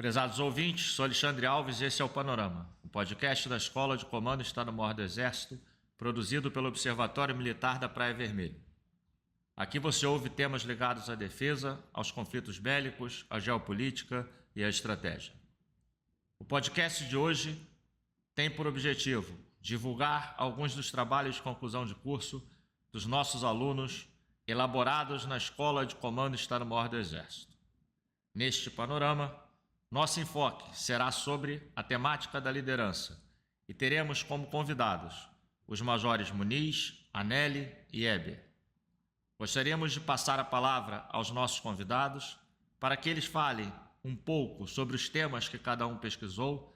Prezados ouvintes, sou Alexandre Alves e esse é o Panorama, o podcast da Escola de Comando Estado-Maior do Exército, produzido pelo Observatório Militar da Praia Vermelha. Aqui você ouve temas ligados à defesa, aos conflitos bélicos, à geopolítica e à estratégia. O podcast de hoje tem por objetivo divulgar alguns dos trabalhos de conclusão de curso dos nossos alunos elaborados na Escola de Comando Estado-Maior do Exército. Neste panorama, nosso enfoque será sobre a temática da liderança e teremos como convidados os majores Muniz, Anelli e Eber. Gostaríamos de passar a palavra aos nossos convidados para que eles falem um pouco sobre os temas que cada um pesquisou,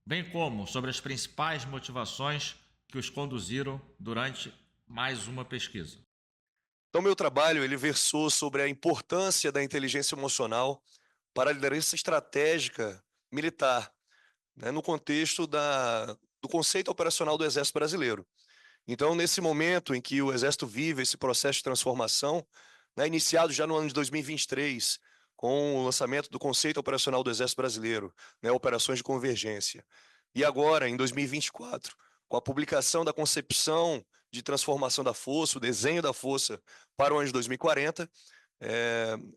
bem como sobre as principais motivações que os conduziram durante mais uma pesquisa. Então, meu trabalho ele versou sobre a importância da inteligência emocional para a liderança estratégica militar, né, no contexto do conceito operacional do Exército Brasileiro. Então, nesse momento em que o Exército vive esse processo de transformação, né, iniciado já no ano de 2023, com o lançamento do conceito operacional do Exército Brasileiro, né, operações de convergência, e agora, em 2024, com a publicação da concepção de transformação da força, o desenho da força para o ano de 2040,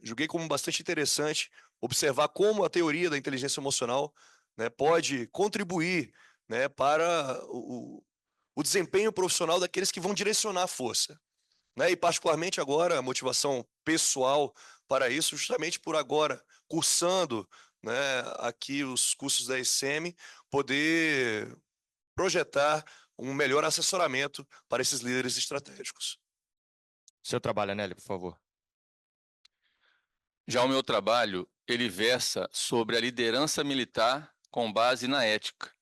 julguei como bastante interessante observar como a teoria da inteligência emocional, né, pode contribuir, né, para o desempenho profissional daqueles que vão direcionar a força. Né, e particularmente agora, a motivação pessoal para isso, justamente por agora, cursando, né, aqui os cursos da ECM, poder projetar um melhor assessoramento para esses líderes estratégicos. Seu trabalho, Anelli, por favor. Já o meu trabalho, ele versa sobre a liderança militar com base na ética.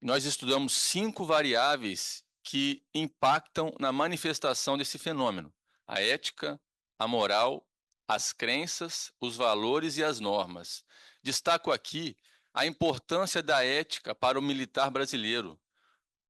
Nós estudamos 5 variáveis que impactam na manifestação desse fenômeno: a ética, a moral, as crenças, os valores e as normas. Destaco aqui a importância da ética para o militar brasileiro.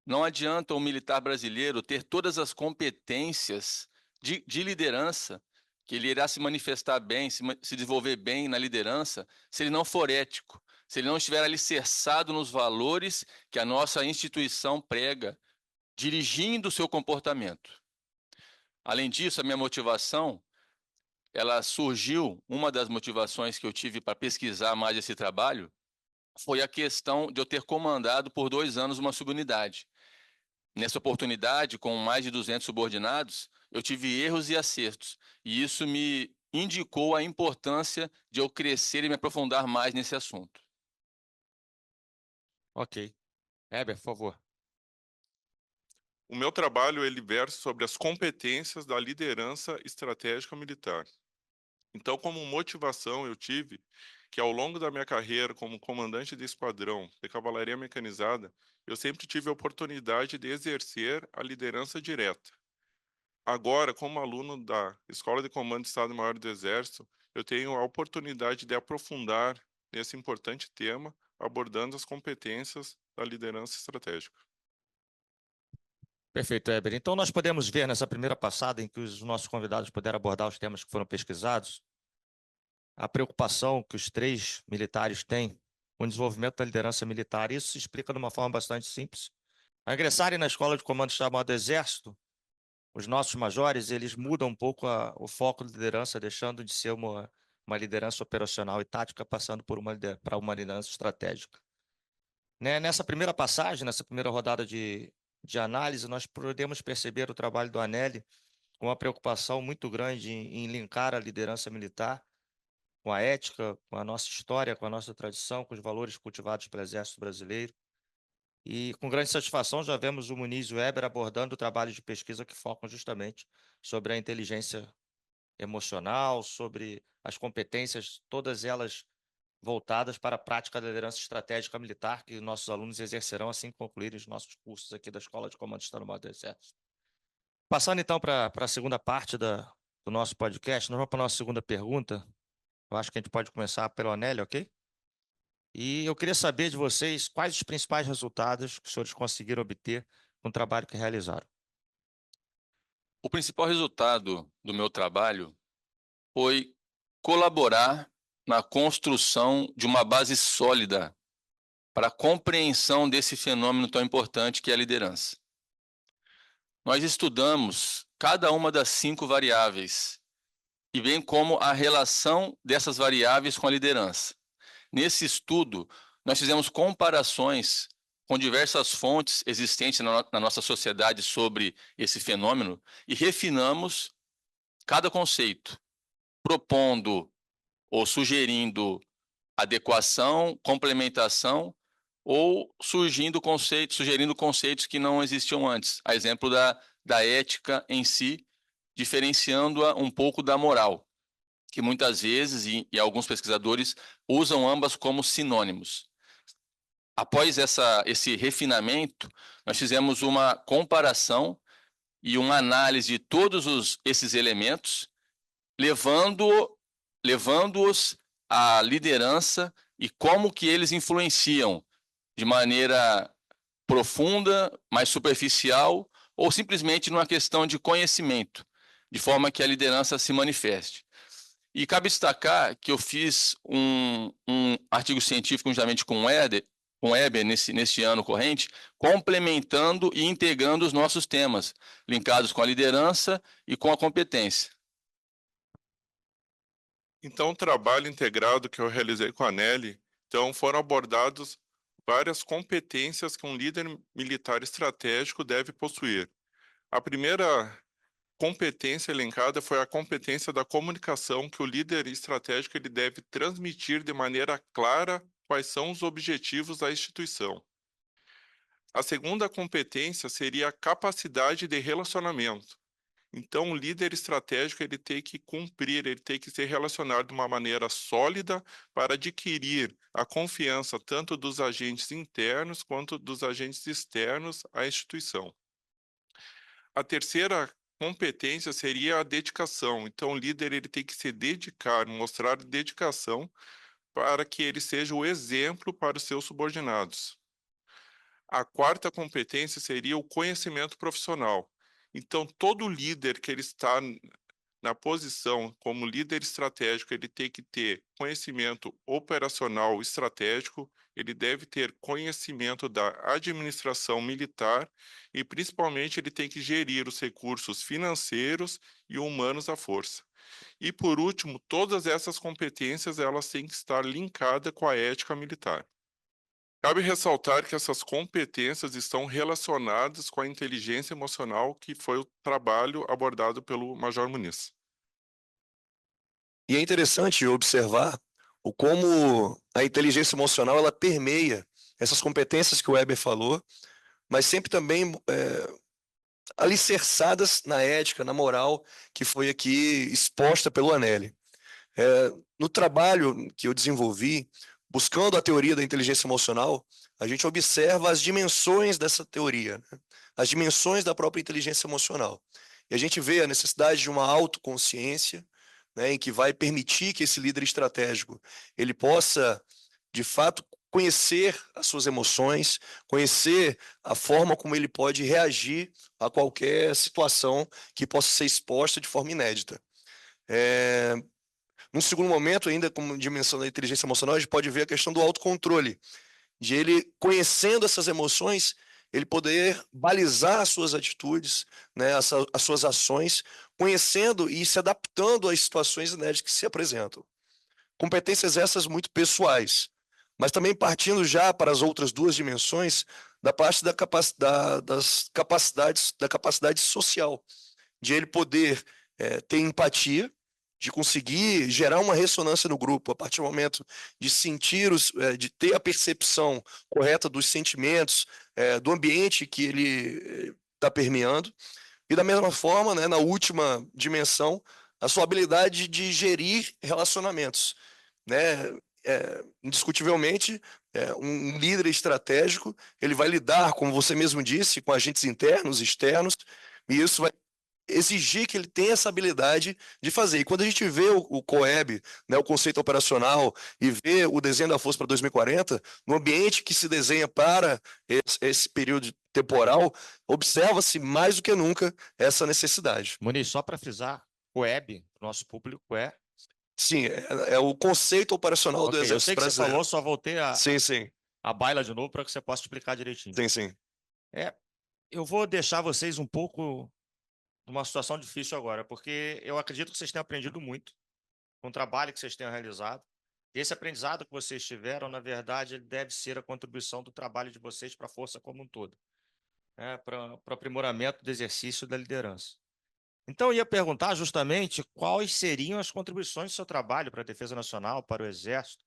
Não adianta o militar brasileiro ter todas as competências de liderança, que ele irá se manifestar bem, se desenvolver bem na liderança, se ele não for ético, se ele não estiver alicerçado nos valores que a nossa instituição prega, dirigindo o seu comportamento. Além disso, a minha motivação, ela surgiu, uma das motivações que eu tive para pesquisar mais esse trabalho, foi a questão de eu ter comandado por 2 anos uma subunidade. Nessa oportunidade, com mais de 200 subordinados, eu tive erros e acertos, e isso me indicou a importância de eu crescer e me aprofundar mais nesse assunto. Ok. Eber, por favor. O meu trabalho ele versa sobre as competências da liderança estratégica militar. Então, como motivação, eu tive que, ao longo da minha carreira como comandante de esquadrão de cavalaria mecanizada, eu sempre tive a oportunidade de exercer a liderança direta. Agora, como aluno da Escola de Comando Estado-Maior do Exército, eu tenho a oportunidade de aprofundar nesse importante tema, abordando as competências da liderança estratégica. Perfeito, Eber. Então, nós podemos ver nessa primeira passada em que os nossos convidados puderam abordar os temas que foram pesquisados, a preocupação que os 3 militares têm com o desenvolvimento da liderança militar. Isso se explica de uma forma bastante simples. Ao ingressarem na Escola de Comando Estado-Maior do Exército, os nossos majores, eles mudam um pouco o foco de liderança, deixando de ser uma liderança operacional e tática, passando para uma liderança estratégica. Né? Nessa primeira passagem, nessa primeira rodada de análise, nós podemos perceber o trabalho do Anelli com uma preocupação muito grande em linkar a liderança militar com a ética, com a nossa história, com a nossa tradição, com os valores cultivados pelo Exército Brasileiro. E com grande satisfação já vemos o Muniz e o Eber abordando o trabalho de pesquisa que focam justamente sobre a inteligência emocional, sobre as competências, todas elas voltadas para a prática da liderança estratégica militar que nossos alunos exercerão assim que concluírem os nossos cursos aqui da Escola de Comando Estado-Maior do Exército. Passando então para a segunda parte do nosso podcast, nós vamos para a nossa segunda pergunta. Eu acho que a gente pode começar pelo Anelli, ok? E eu queria saber de vocês quais os principais resultados que os senhores conseguiram obter com o trabalho que realizaram. O principal resultado do meu trabalho foi colaborar na construção de uma base sólida para a compreensão desse fenômeno tão importante que é a liderança. Nós estudamos cada uma das 5 variáveis e bem como a relação dessas variáveis com a liderança. Nesse estudo, nós fizemos comparações com diversas fontes existentes na nossa sociedade sobre esse fenômeno e refinamos cada conceito, propondo ou sugerindo adequação, complementação ou sugerindo conceitos que não existiam antes. A exemplo da ética em si, diferenciando-a um pouco da moral, que muitas vezes, e alguns pesquisadores, usam ambas como sinônimos. Após esse refinamento, nós fizemos uma comparação e uma análise de todos esses elementos, levando-os à liderança e como que eles influenciam de maneira profunda, mais superficial, ou simplesmente numa questão de conhecimento, de forma que a liderança se manifeste. E cabe destacar que eu fiz um artigo científico juntamente com o Weber neste ano corrente, complementando e integrando os nossos temas, linkados com a liderança e com a competência. Então, o trabalho integrado que eu realizei com a Nelly, então foram abordados várias competências que um líder militar estratégico deve possuir. A primeira competência elencada foi a competência da comunicação, que o líder estratégico ele deve transmitir de maneira clara quais são os objetivos da instituição. A segunda competência seria a capacidade de relacionamento. Então, o líder estratégico ele tem que cumprir, ele tem que se relacionar de uma maneira sólida para adquirir a confiança tanto dos agentes internos quanto dos agentes externos à instituição. A terceira competência seria a dedicação. Então, o líder ele tem que se dedicar, mostrar dedicação para que ele seja o exemplo para os seus subordinados. A quarta competência seria o conhecimento profissional. Então, todo líder que ele está na posição como líder estratégico, ele tem que ter conhecimento operacional estratégico, ele deve ter conhecimento da administração militar e, principalmente, ele tem que gerir os recursos financeiros e humanos à força. E, por último, todas essas competências elas têm que estar linkadas com a ética militar. Cabe ressaltar que essas competências estão relacionadas com a inteligência emocional, que foi o trabalho abordado pelo Major Muniz. E é interessante observar o como a inteligência emocional ela permeia essas competências que o Weber falou, mas sempre também alicerçadas na ética, na moral, que foi aqui exposta pelo Anelli. No trabalho que eu desenvolvi, buscando a teoria da inteligência emocional, a gente observa as dimensões dessa teoria, né? As dimensões da própria inteligência emocional. E a gente vê a necessidade de uma autoconsciência, né, em que vai permitir que esse líder estratégico ele possa, de fato, conhecer as suas emoções, conhecer a forma como ele pode reagir a qualquer situação que possa ser exposta de forma inédita. Num segundo momento, ainda como dimensão da inteligência emocional, a gente pode ver a questão do autocontrole, de ele, conhecendo essas emoções, ele poder balizar as suas atitudes, né, as suas ações, conhecendo e se adaptando às situações inéditas que se apresentam. Competências essas muito pessoais, mas também partindo já para as outras duas dimensões, da parte da capacidade social, de ele poder ter empatia, de conseguir gerar uma ressonância no grupo, a partir do momento de sentir, de ter a percepção correta dos sentimentos, do ambiente que ele está permeando. E da mesma forma, né, na última dimensão, a sua habilidade de gerir relacionamentos. Né? Indiscutivelmente, um líder estratégico, ele vai lidar, como você mesmo disse, com agentes internos, externos, e isso vai exigir que ele tenha essa habilidade de fazer. E quando a gente vê o COEB, né, o conceito operacional, e vê o desenho da força para 2040, no ambiente que se desenha para esse período temporal, observa-se mais do que nunca essa necessidade. Muniz, só para frisar, COEB, nosso público é Sim, é o conceito operacional do Ok, eu Exército sei que você Brasileiro. falou, só voltei Sim, sim, a baila de novo para que você possa explicar direitinho. sim, sim. É, eu vou deixar vocês um pouco numa situação difícil agora, porque eu acredito que vocês tenham aprendido muito com o trabalho que vocês tenham realizado. Esse aprendizado que vocês tiveram, na verdade, ele deve ser a contribuição do trabalho de vocês para a força como um todo, né, para o aprimoramento do exercício da liderança. Então, eu ia perguntar justamente quais seriam as contribuições do seu trabalho para a Defesa Nacional, para o Exército.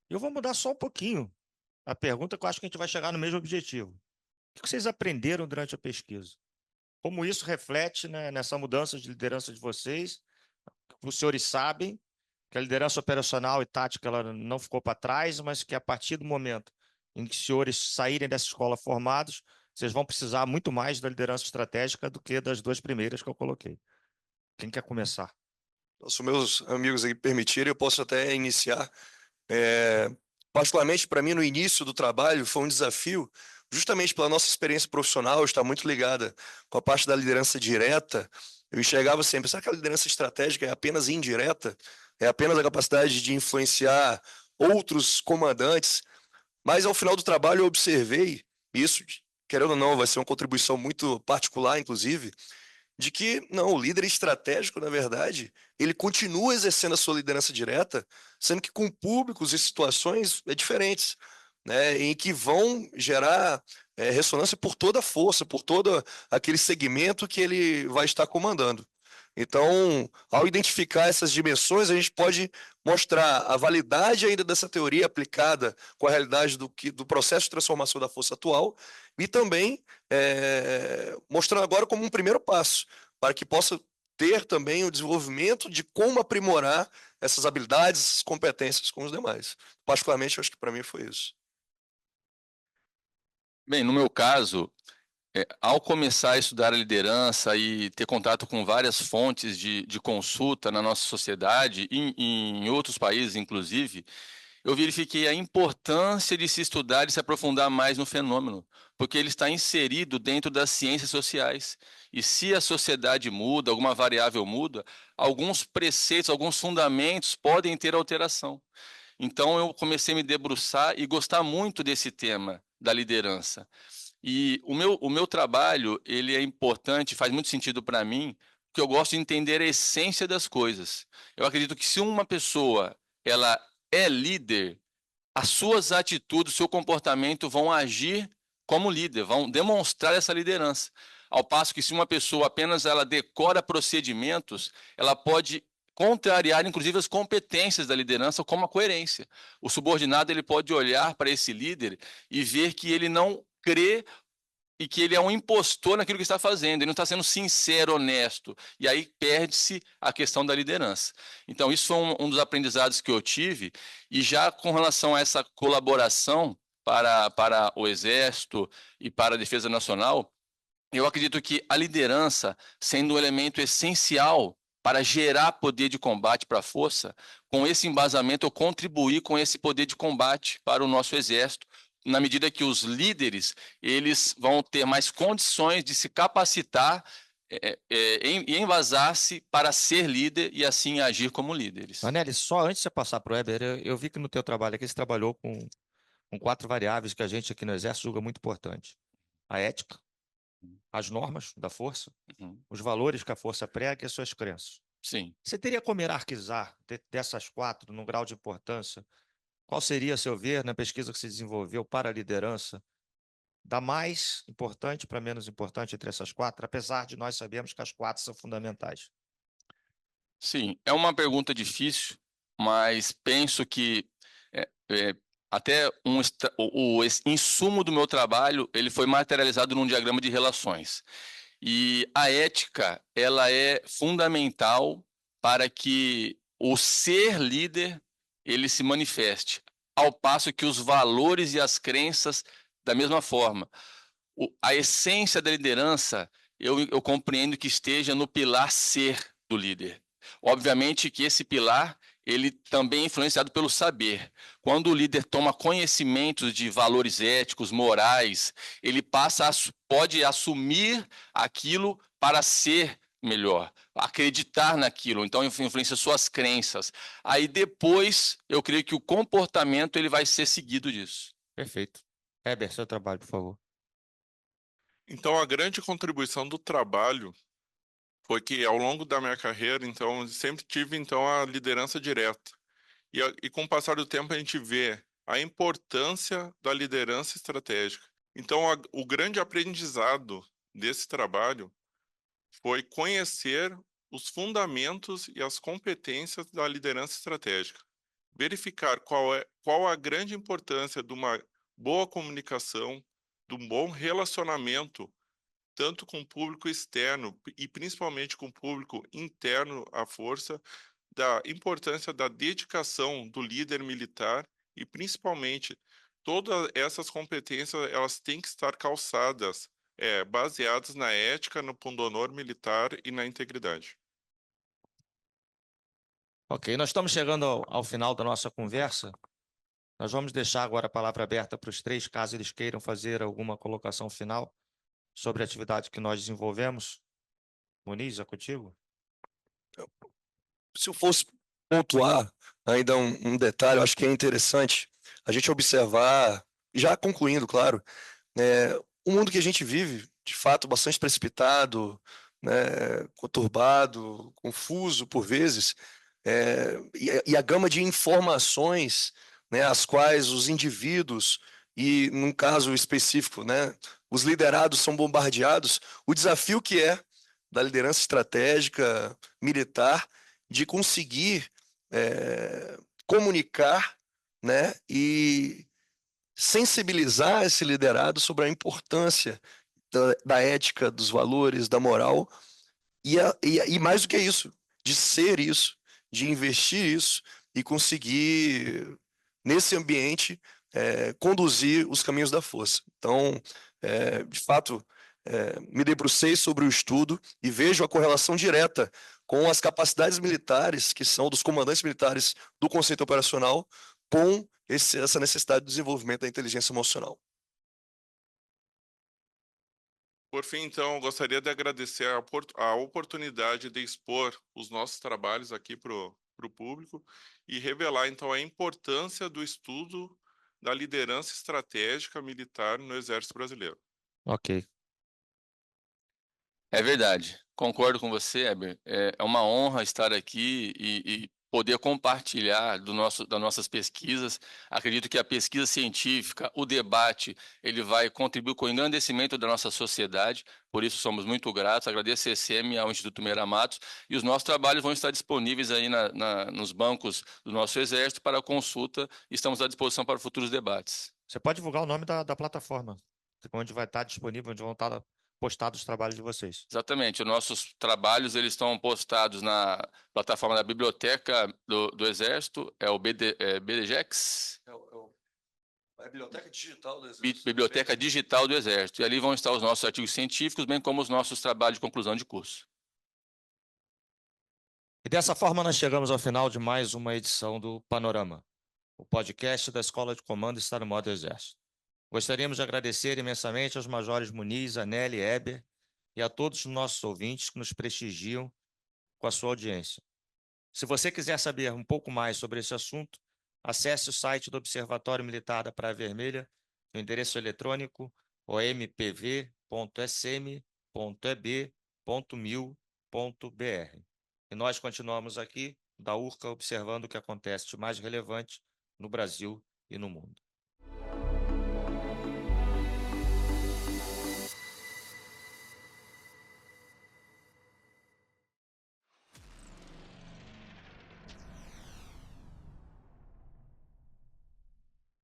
Eu vou mudar só um pouquinho a pergunta, que eu acho que a gente vai chegar no mesmo objetivo. O que vocês aprenderam durante a pesquisa? Como isso reflete, né, nessa mudança de liderança de vocês? Os senhores sabem que a liderança operacional e tática ela não ficou para trás, mas que a partir do momento em que os senhores saírem dessa escola formados, vocês vão precisar muito mais da liderança estratégica do que das duas primeiras que eu coloquei. Quem quer começar? Se meus amigos aí permitirem, eu posso até iniciar. É, particularmente para mim, no início do trabalho, foi um desafio, justamente pela nossa experiência profissional, estar muito ligada com a parte da liderança direta. Eu enxergava sempre, será que a liderança estratégica é apenas indireta? É apenas a capacidade de influenciar outros comandantes? Mas ao final do trabalho eu observei, isso, querendo ou não, vai ser uma contribuição muito particular, inclusive, de que, não, o líder estratégico, na verdade, ele continua exercendo a sua liderança direta, sendo que com públicos e situações diferentes, né, em que vão gerar ressonância por toda a força, por todo aquele segmento que ele vai estar comandando. Então, ao identificar essas dimensões, a gente pode mostrar a validade ainda dessa teoria aplicada com a realidade do processo de transformação da força atual e também mostrando agora como um primeiro passo para que possa ter também o desenvolvimento de como aprimorar essas habilidades, essas competências com os demais. Particularmente, eu acho que para mim foi isso. Bem, no meu caso, ao começar a estudar a liderança e ter contato com várias fontes de consulta na nossa sociedade, em outros países, inclusive, eu verifiquei a importância de se estudar e se aprofundar mais no fenômeno, porque ele está inserido dentro das ciências sociais. E se a sociedade muda, alguma variável muda, alguns preceitos, alguns fundamentos podem ter alteração. Então, eu comecei a me debruçar e gostar muito desse tema da liderança. E o meu trabalho, ele é importante, faz muito sentido para mim, porque eu gosto de entender a essência das coisas. Eu acredito que se uma pessoa ela é líder, as suas atitudes, o seu comportamento vão agir como líder, vão demonstrar essa liderança. Ao passo que se uma pessoa apenas ela decora procedimentos, ela pode contrariar inclusive as competências da liderança, como a coerência. O subordinado ele pode olhar para esse líder e ver que ele não crê e que ele é um impostor naquilo que está fazendo, ele não está sendo sincero, honesto, e aí perde-se a questão da liderança. Então, isso foi um dos aprendizados que eu tive, e já com relação a essa colaboração para o Exército e para a Defesa Nacional, eu acredito que a liderança, sendo um elemento essencial para gerar poder de combate para a força, com esse embasamento eu contribuí com esse poder de combate para o nosso Exército, na medida que os líderes eles vão ter mais condições de se capacitar e embasar-se para ser líder e assim agir como líderes. Anelli, só antes de você passar para o Weber, eu vi que no teu trabalho aqui você trabalhou com 4 variáveis que a gente aqui no Exército julga muito importante. A ética, as normas da força, os valores que a força prega e as suas crenças. Sim. Você teria como hierarquizar dessas 4 no grau de importância? Qual seria, a seu ver, na pesquisa que se desenvolveu para a liderança, da mais importante para menos importante entre essas 4, apesar de nós sabermos que as 4 são fundamentais? Sim, é uma pergunta difícil, mas penso que até o insumo do meu trabalho ele foi materializado num diagrama de relações. E a ética ela é fundamental para que o ser líder ele se manifeste, ao passo que os valores e as crenças da mesma forma. A essência da liderança eu compreendo que esteja no pilar ser do líder. Obviamente que esse pilar ele também é influenciado pelo saber. Quando o líder toma conhecimento de valores éticos, morais, ele pode assumir aquilo para ser melhor, acreditar naquilo, então influencia suas crenças. Aí depois, eu creio que o comportamento ele vai ser seguido disso. Perfeito. Heber, seu trabalho, por favor. Então, a grande contribuição do trabalho foi que, ao longo da minha carreira, então, eu sempre tive então a liderança direta. E com o passar do tempo, a gente vê a importância da liderança estratégica. Então, o grande aprendizado desse trabalho foi conhecer os fundamentos e as competências da liderança estratégica. Verificar qual a grande importância de uma boa comunicação, de um bom relacionamento, tanto com o público externo e principalmente com o público interno à força, da importância da dedicação do líder militar e principalmente todas essas competências elas têm que estar calçadas, baseadas na ética, no pundonor militar e na integridade. Ok, nós estamos chegando ao final da nossa conversa. Nós vamos deixar agora a palavra aberta para os três, caso eles queiram fazer alguma colocação final sobre a atividade que nós desenvolvemos. Muniz, é contigo? Se eu fosse pontuar ainda um detalhe, eu acho que é interessante a gente observar, já concluindo, claro, o mundo que a gente vive, de fato, bastante precipitado, né, conturbado, confuso por vezes, e a gama de informações, né, as quais os indivíduos, e num caso específico, né, os liderados são bombardeados, o desafio que é da liderança estratégica militar de conseguir comunicar, né, e sensibilizar esse liderado sobre a importância da ética, dos valores, da moral, e mais do que isso, de ser isso, de investir isso e conseguir, nesse ambiente, conduzir os caminhos da força. Então, de fato, me debrucei sobre o estudo e vejo a correlação direta com as capacidades militares, que são dos comandantes militares do conceito operacional, com essa necessidade de desenvolvimento da inteligência emocional. Por fim, então, eu gostaria de agradecer a oportunidade de expor os nossos trabalhos aqui para o público e revelar, então, a importância do estudo da liderança estratégica militar no Exército Brasileiro. Ok. É verdade. Concordo com você, Heber. É uma honra estar aqui e poder compartilhar das nossas pesquisas. Acredito que a pesquisa científica, o debate, ele vai contribuir com o engrandecimento da nossa sociedade. Por isso, somos muito gratos. Agradeço a ECM e ao Instituto Meira Matos. E os nossos trabalhos vão estar disponíveis aí nos bancos do nosso Exército para consulta. Estamos à disposição para futuros debates. Você pode divulgar o nome da plataforma, onde vai estar disponível, onde vão estar postados os trabalhos de vocês. Exatamente. Os nossos trabalhos eles estão postados na plataforma da Biblioteca do Exército, é o BDGEX, A Biblioteca Digital do Exército. Biblioteca Digital do Exército. E ali vão estar os nossos artigos científicos, bem como os nossos trabalhos de conclusão de curso. E dessa forma nós chegamos ao final de mais uma edição do Panorama, o podcast da Escola de Comando e Estado-Maior do Exército. Gostaríamos de agradecer imensamente aos majores Muniz, Anelli, Heber e a todos os nossos ouvintes que nos prestigiam com a sua audiência. Se você quiser saber um pouco mais sobre esse assunto, acesse o site do Observatório Militar da Praia Vermelha, no endereço eletrônico ompv.sm.eb.mil.br. E nós continuamos aqui, da URCA, observando o que acontece de mais relevante no Brasil e no mundo.